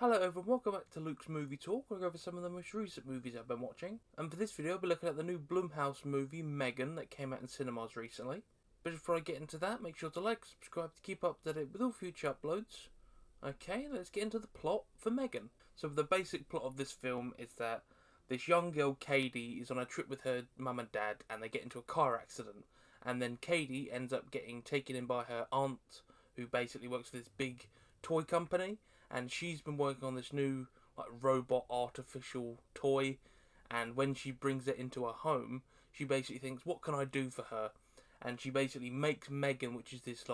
Hello everyone, welcome back to Luke's Movie Talk. We'll go over some of the most recent movies I've been watching. And for this video, I'll be looking at the new Blumhouse movie, M3GAN, that came out in cinemas recently. But before I get into that, make sure to like, subscribe to keep up to date with all future uploads. Okay, let's get into the plot for M3GAN. So the basic plot of this film is that this young girl, Katie, is on a trip with her mum and dad, and they get into a car accident. And then Katie ends up getting taken in by her aunt, who basically works for this big toy company. And she's been working on this new robot artificial toy, and when she brings it into her home, she basically thinks, what can I do for her? And she basically makes M3GAN, which is this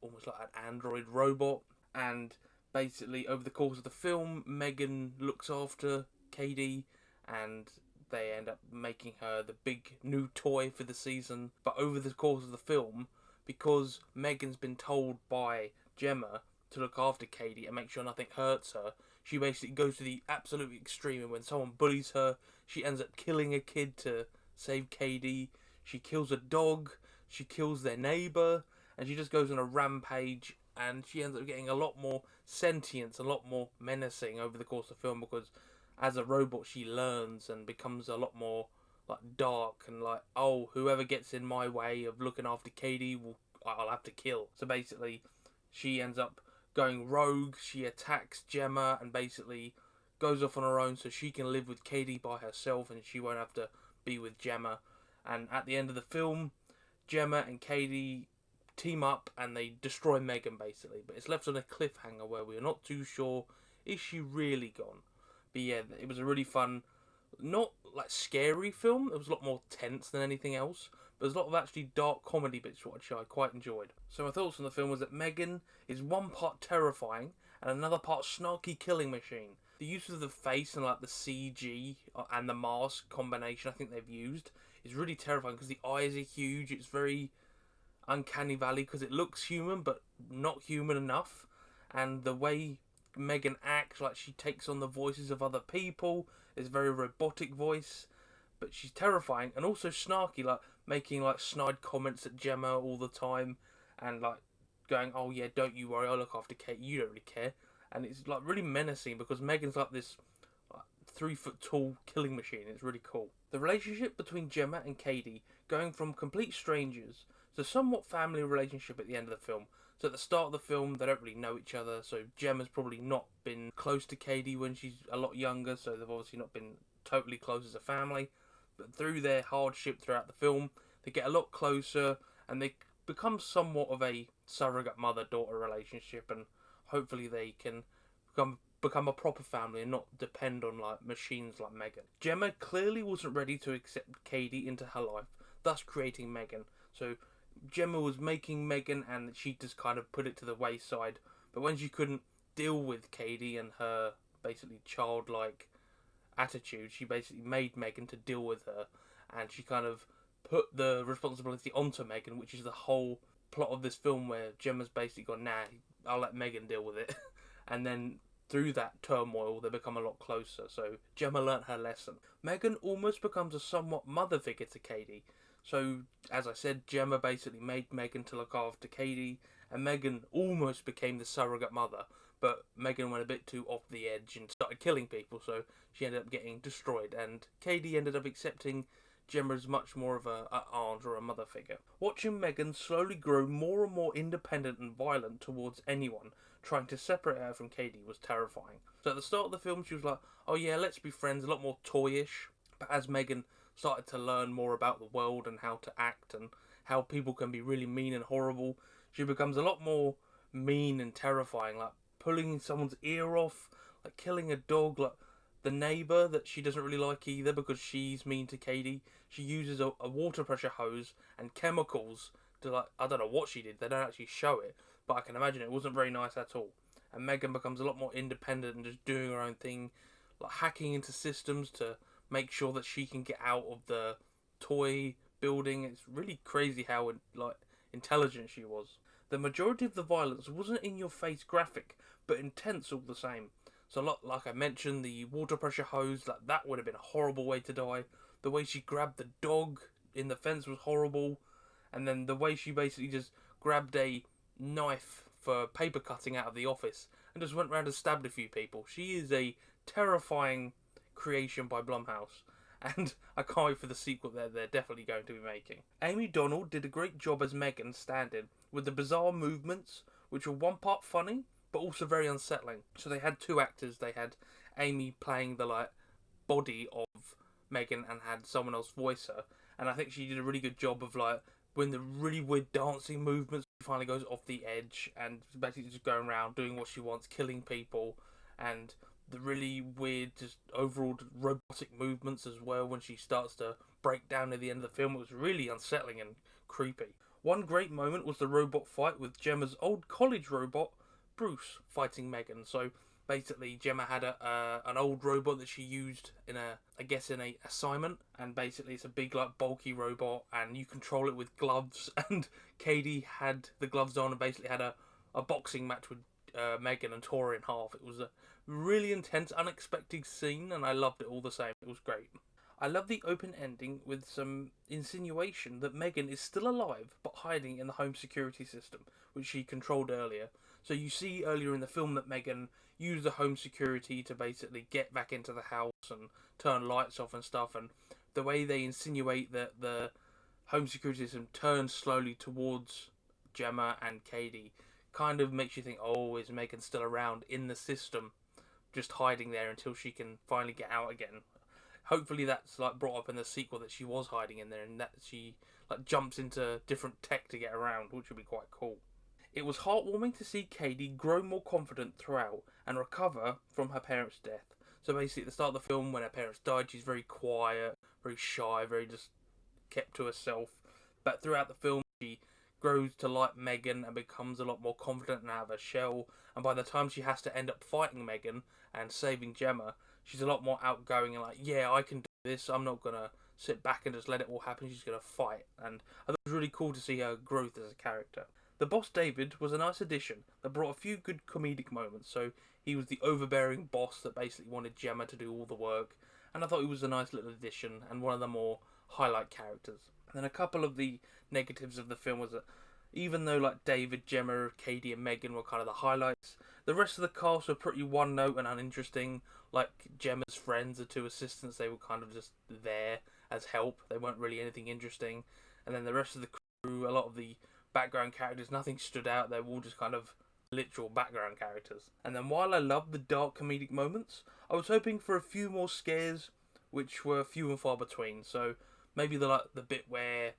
almost like an android robot. And basically over the course of the film, M3GAN looks after Katie, and they end up making her the big new toy for the season. But over the course of the film, because M3GAN's been told by Gemma to look after Katie and make sure nothing hurts her, she basically goes to the absolute extreme, and when someone bullies her, she ends up killing a kid to save Katie. She kills a dog, she kills their neighbour, and she just goes on a rampage, and she ends up getting a lot more sentience, a lot more menacing over the course of the film, because as a robot she learns and becomes a lot more dark and oh, whoever gets in my way of looking after Katie, I'll have to kill. So basically she ends up going rogue. She attacks Gemma and basically goes off on her own so she can live with Katie by herself and she won't have to be with Gemma. And at the end of the film, Gemma and Katie team up and they destroy M3GAN basically. But it's left on a cliffhanger where we're not too sure, is she really gone? But yeah, it was a really fun, not scary film. It was a lot more tense than anything else. But there's a lot of actually dark comedy bits which I quite enjoyed. So my thoughts on the film was that M3GAN is one part terrifying and another part snarky killing machine. The use of the face and the CG and the mask combination I think they've used is really terrifying because the eyes are huge. It's very uncanny valley because it looks human but not human enough. And the way M3GAN acts, she takes on the voices of other people, is a very robotic voice. But she's terrifying and also snarky, making snide comments at Gemma all the time, and going, oh yeah, don't you worry, I'll look after Kate, you don't really care. And it's really menacing because M3GAN's this 3 foot tall killing machine. It's really cool. The relationship between Gemma and Katie, going from complete strangers to somewhat family relationship at the end of the film. So at the start of the film, they don't really know each other, so Gemma's probably not been close to Katie when she's a lot younger, so they've obviously not been totally close as a family. But through their hardship throughout the film, they get a lot closer and they become somewhat of a surrogate mother-daughter relationship, and hopefully they can become a proper family and not depend on machines like M3GAN. Gemma clearly wasn't ready to accept Katie into her life, thus creating M3GAN. So Gemma was making M3GAN and she just kind of put it to the wayside. But when she couldn't deal with Katie and her basically childlike attitude, she basically made M3GAN to deal with her, and she kind of put the responsibility onto M3GAN, which is the whole plot of this film, where Gemma's basically gone, nah, I'll let M3GAN deal with it. And then through that turmoil they become a lot closer, so Gemma learnt her lesson. M3GAN almost becomes a somewhat mother figure to Katie. So as I said, Gemma basically made M3GAN to look after Katie, and M3GAN almost became the surrogate mother. But M3GAN went a bit too off the edge and started killing people, so she ended up getting destroyed. And Katie ended up accepting Gemma as much more of an aunt or a mother figure. Watching M3GAN slowly grow more and more independent and violent towards anyone trying to separate her from Katie was terrifying. So at the start of the film, she was like, oh yeah, let's be friends, a lot more toyish. But as M3GAN started to learn more about the world and how to act and how people can be really mean and horrible, she becomes a lot more mean and terrifying, pulling someone's ear off, killing a dog, the neighbour that she doesn't really like either because she's mean to Katie. She uses a water pressure hose and chemicals to I don't know what she did, they don't actually show it, but I can imagine it wasn't very nice at all. And M3GAN becomes a lot more independent and just doing her own thing, hacking into systems to make sure that she can get out of the toy building. It's really crazy how intelligent she was. The majority of the violence wasn't in your face graphic, but intense all the same. So like I mentioned, the water pressure hose, that would have been a horrible way to die. The way she grabbed the dog in the fence was horrible. And then the way she basically just grabbed a knife for paper cutting out of the office and just went around and stabbed a few people. She is a terrifying creation by Blumhouse, and I can't wait for the sequel they're definitely going to be making. Amy Donald did a great job as M3GAN stand-in, with the bizarre movements, which were one part funny, but also very unsettling. So they had two actors. They had Amy playing the body of M3GAN and had someone else voice her. And I think she did a really good job of when the really weird dancing movements finally goes off the edge and basically just going around doing what she wants, killing people, and the really weird just overall robotic movements as well when she starts to break down at the end of the film. It was really unsettling and creepy. One great moment was the robot fight with Gemma's old college robot, Bruce, fighting M3GAN. So basically Gemma had an old robot that she used in a assignment, and basically it's a big bulky robot and you control it with gloves, and Katie had the gloves on and basically had a boxing match with M3GAN and tore her in half. It was a really intense, unexpected scene, and I loved it all the same. It was great. I love the open ending with some insinuation that M3GAN is still alive but hiding in the home security system, which she controlled earlier. So you see earlier in the film that M3GAN used the home security to basically get back into the house and turn lights off and stuff, and the way they insinuate that the home security system turns slowly towards Gemma and Katie kind of makes you think, oh, is M3GAN still around in the system, just hiding there until she can finally get out again. Hopefully that's brought up in the sequel, that she was hiding in there and that she jumps into different tech to get around, which would be quite cool. It was heartwarming to see Katie grow more confident throughout and recover from her parents' death. So basically at the start of the film, when her parents died, she's very quiet, very shy, very just kept to herself. But throughout the film, she grows to like M3GAN and becomes a lot more confident and out of her shell. And by the time she has to end up fighting M3GAN and saving Gemma, she's a lot more outgoing and yeah, I can do this. I'm not going to sit back and just let it all happen. She's going to fight. And I thought it was really cool to see her growth as a character. The boss David was a nice addition that brought a few good comedic moments. So he was the overbearing boss that basically wanted Gemma to do all the work. And I thought he was a nice little addition and one of the more highlight characters. And then a couple of the negatives of the film was that even though David, Gemma, Katie and M3GAN were kind of the highlights, the rest of the cast were pretty one note and uninteresting. Gemma's friends, the two assistants, they were kind of just there as help. They weren't really anything interesting. And then the rest of the crew, a lot of the background characters, nothing stood out. They were all just kind of literal background characters. And then while I loved the dark comedic moments, I was hoping for a few more scares, which were few and far between. So maybe the bit where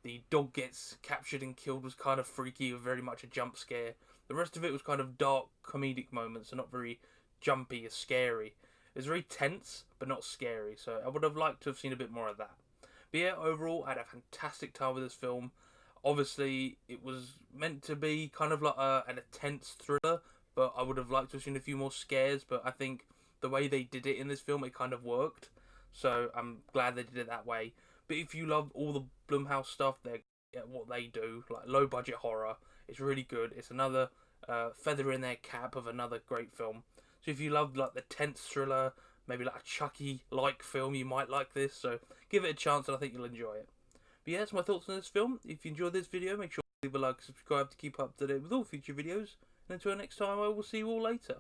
the dog gets captured and killed was kind of freaky, or very much a jump scare. The rest of it was kind of dark comedic moments and not very jumpy or scary. It was very tense, but not scary. So I would have liked to have seen a bit more of that. But yeah, overall, I had a fantastic time with this film. Obviously, it was meant to be kind of an intense thriller, but I would have liked to have seen a few more scares. But I think the way they did it in this film, it kind of worked. So I'm glad they did it that way. But if you love all the Blumhouse stuff, what they do, low budget horror, it's really good. It's another feather in their cap of another great film. So if you love the tense thriller, maybe a Chucky-like film, you might like this. So give it a chance and I think you'll enjoy it. But yeah, that's my thoughts on this film. If you enjoyed this video, make sure to leave a like and subscribe to keep up to date with all future videos. And until next time, I will see you all later.